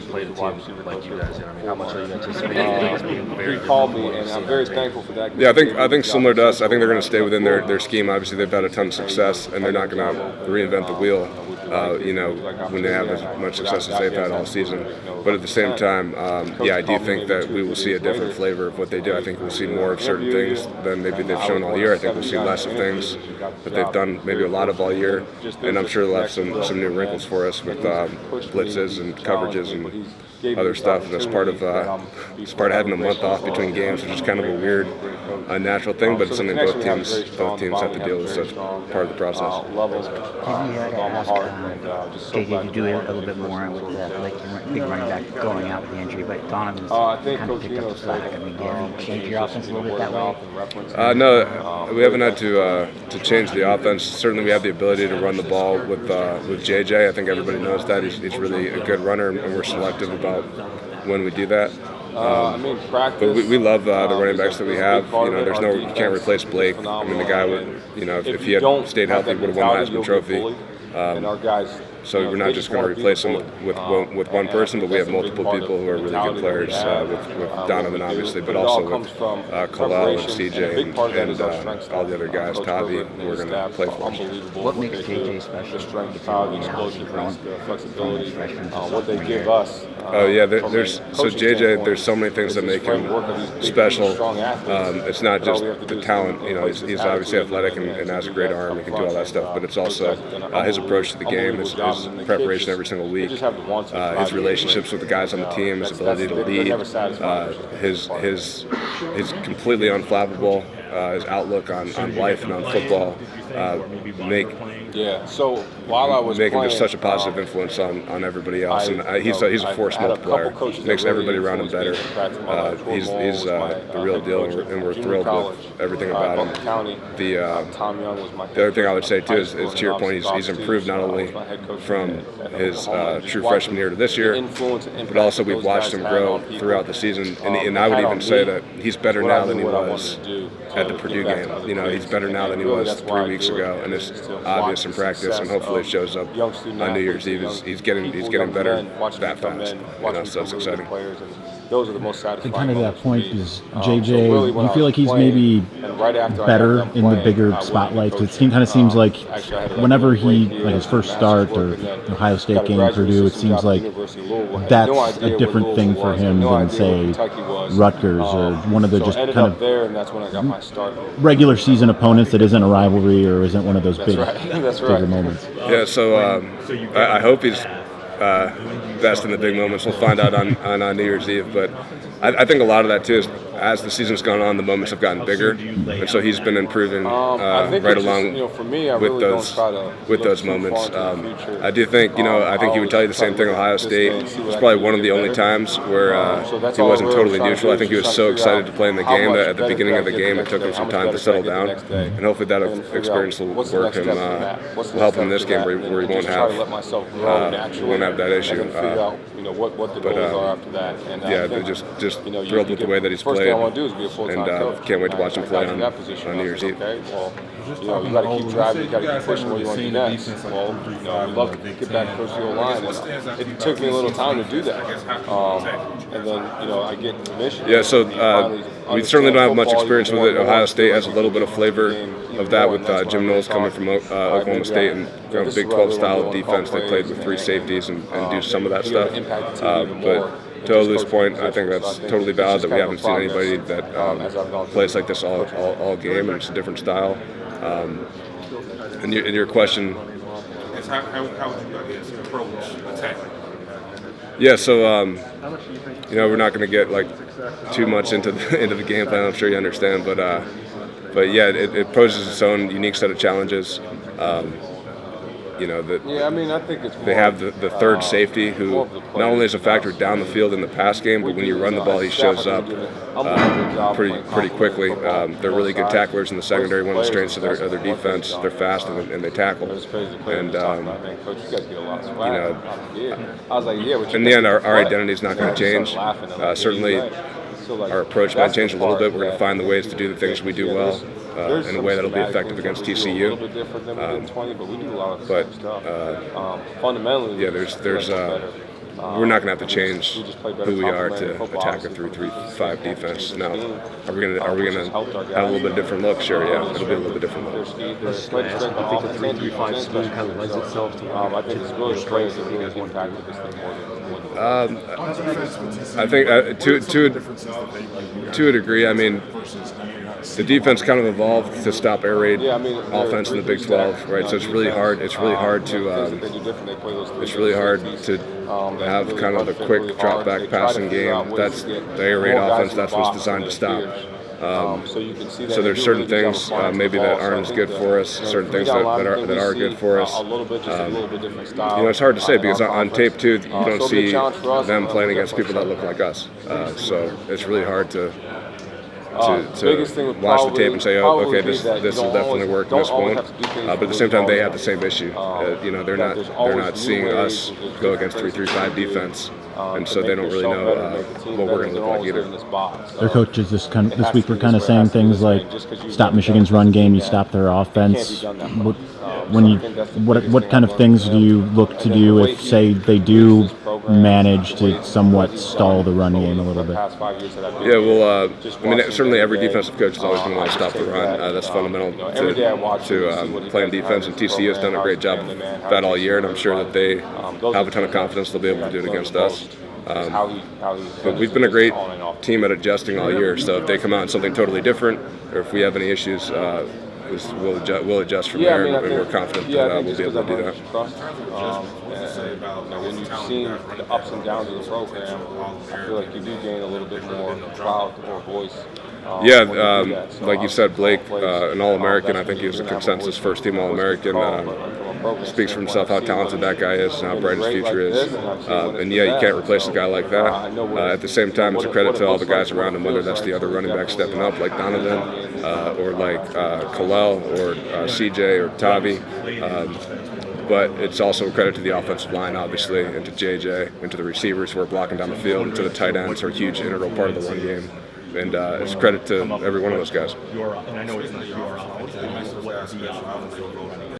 played a team like you guys did? I mean, how much are you anticipating this being very He called me, and I'm very thankful for that. Yeah, I think similar to us. I think they're going to stay within their scheme. Obviously, they've had a ton of success, and they're not going to reinvent the wheel. When they have as much success as they've had all season. But at the same time, I do think that we will see a different flavor of what they do. I think we'll see more of certain things than maybe they've shown all year. I think we'll see less of things that they've done maybe a lot of all year. And I'm sure they'll have some new wrinkles for us with blitzes and coverages and other stuff. And that's part of having a month off between games, which is kind of a weird, unnatural thing, but it's something both teams have to deal with. So it's part of the process. JJ to do a little bit more with the big running back going out with the injury, but Donovan's kind of picked up the slack. I mean, have you changed your offense a little bit that way? No, we haven't had to change the offense. Certainly, we have the ability to run the ball with JJ. I think everybody knows that he's really a good runner, and we're selective about when we do that. But we love the running backs that we have. You can't replace Blake. I mean, the guy would, if he had stayed healthy, would have won the Heisman Trophy. So we're not just going to replace him with one person, but we have multiple people who are really good players, with Donovan obviously, but also with Kalal and CJ and all the other guys, Tavi, who are going to play for us. What makes JJ special? What they give us. Oh yeah, there's JJ. There's so many things that make him special. It's not just the talent. He's obviously athletic and has a great arm. He can do all that stuff. But it's also his approach to the game, his preparation every single week, his relationships with the guys on the team, his ability to lead, his completely unflappable, his outlook on life and on football, So while I was making just such a positive influence on everybody else, and he's a force multiplier. Makes everybody around him better. He's the real deal, and we're thrilled with everything about him. The other thing I would say too is to your point, he's improved not only from his true freshman year to this year, but also we've watched him grow throughout the season. And I would even say that he's better now than he was at the Purdue game. He's better now than he was 3 weeks ago, and it's obvious in practice, and hopefully it shows up on New Year's Eve. He's getting better that fast. So it's exciting. Those are the most satisfying. And kind of that point is JJ. Do you feel like he's maybe better in the bigger spotlight? Because it kind of seems like whenever his first start or Ohio State game, Purdue, it seems like that's a different thing for him than say Rutgers or one of the just kind of regular season opponents that isn't a rivalry or isn't one of those bigger moments. Yeah. So I hope he's best in the big moments. We'll find out on New Year's Eve, but I think a lot of that too is as the season's gone on, the moments have gotten bigger, and so he's been improving right along with those moments. I do think I think he would tell you the same thing. Ohio State was probably one of the only times where he wasn't totally neutral. I think he was so excited to play in the game that at the beginning of the game it took him some time to settle down, and hopefully that experience will work him, will help him in this game where he won't have that issue. They're just thrilled with the way that he's played, and can't wait to watch him play on New Year's Eve. You got to keep driving, you got to keep pushing what you want to do next. I'd love to get back close to your line. It took me a little time to do that, and then I get permission. Yeah, so we certainly don't have much experience with it. Ohio State has a little bit of flavor of that with Jim Knowles coming from Oklahoma State and Big 12 style of defense. They played with 3 safeties and do some of that stuff. But to Olu's point, I think that's totally valid that we haven't seen anybody that plays like this all game, and it's a different style. And your question is how would you approach attacking? Yeah, so we're not going to get too much into the game plan. I'm sure you understand, but yeah, it poses its own unique set of challenges. I think it's they have the third safety who not only is a factor down the field in the pass game, but when you run the ball, he shows up pretty quickly. They're really good tacklers in the secondary. One of the strengths of their defense, they're fast and they tackle. And in the end, our identity is not going to change. Certainly, our approach might change a little bit. We're going to find the ways to do the things we do well. In a way that'll be effective against TCU. Fundamentally, yeah, there's we're not going to have to change who we are to attack a 3-3-5 defense. Now, are we gonna have a little bit different look? Sure, yeah, it'll be a little bit different look. I think the 3-3-5 scheme kind of lends itself to. I think it's really strange that you guys impacted this thing more than. I think to a degree. I mean, the defense kind of evolved to stop air raid offense in the Big 12, right? So it's really hard. It's really hard to have kind of the quick drop back passing game. That's the air raid offense. That's what's designed to stop. So there's certain things maybe that aren't as good for us, certain things that are good for us. It's hard to say because on tape too, you don't see them playing against people that look like us. So it's really hard to watch the tape and say, oh, okay, this will definitely work, this won't. But at the same time, they have the same issue. They're not seeing us go against 3-3-5 defense, and so they don't really know what we're going to look like either. Their coaches this week were kind of saying things like, "Stop Michigan's run game, you stop their offense." What kind of things do you look to do if, say, they do manage to somewhat stall the run game a little bit? Yeah, well, certainly every defensive coach is always going to want to stop the run. That's fundamental to playing defense, and TCU has done a great job of that all year, and I'm sure that they have a ton of confidence they'll be able to do it against us. But we've been a great team at adjusting all year, so if they come out in something totally different, or if we have any issues, we'll adjust from there, and we're confident that we'll be able to do that. When you've seen the ups and downs of the program, I feel like you do gain a little bit more clout or voice. Like you said, Blake, an All-American. I think he was a consensus first-team All-American. Speaks for himself how talented that guy is and how bright his future is. And you can't replace a guy like that. At the same time, it's a credit to all the guys around him, whether that's the other running back stepping up like Donovan or like Kalel or CJ or Tavi. But it's also a credit to the offensive line, obviously, and to JJ, and to the receivers who are blocking down the field, and to the tight ends who are a huge integral part of the run game. And it's a credit to every one of those guys.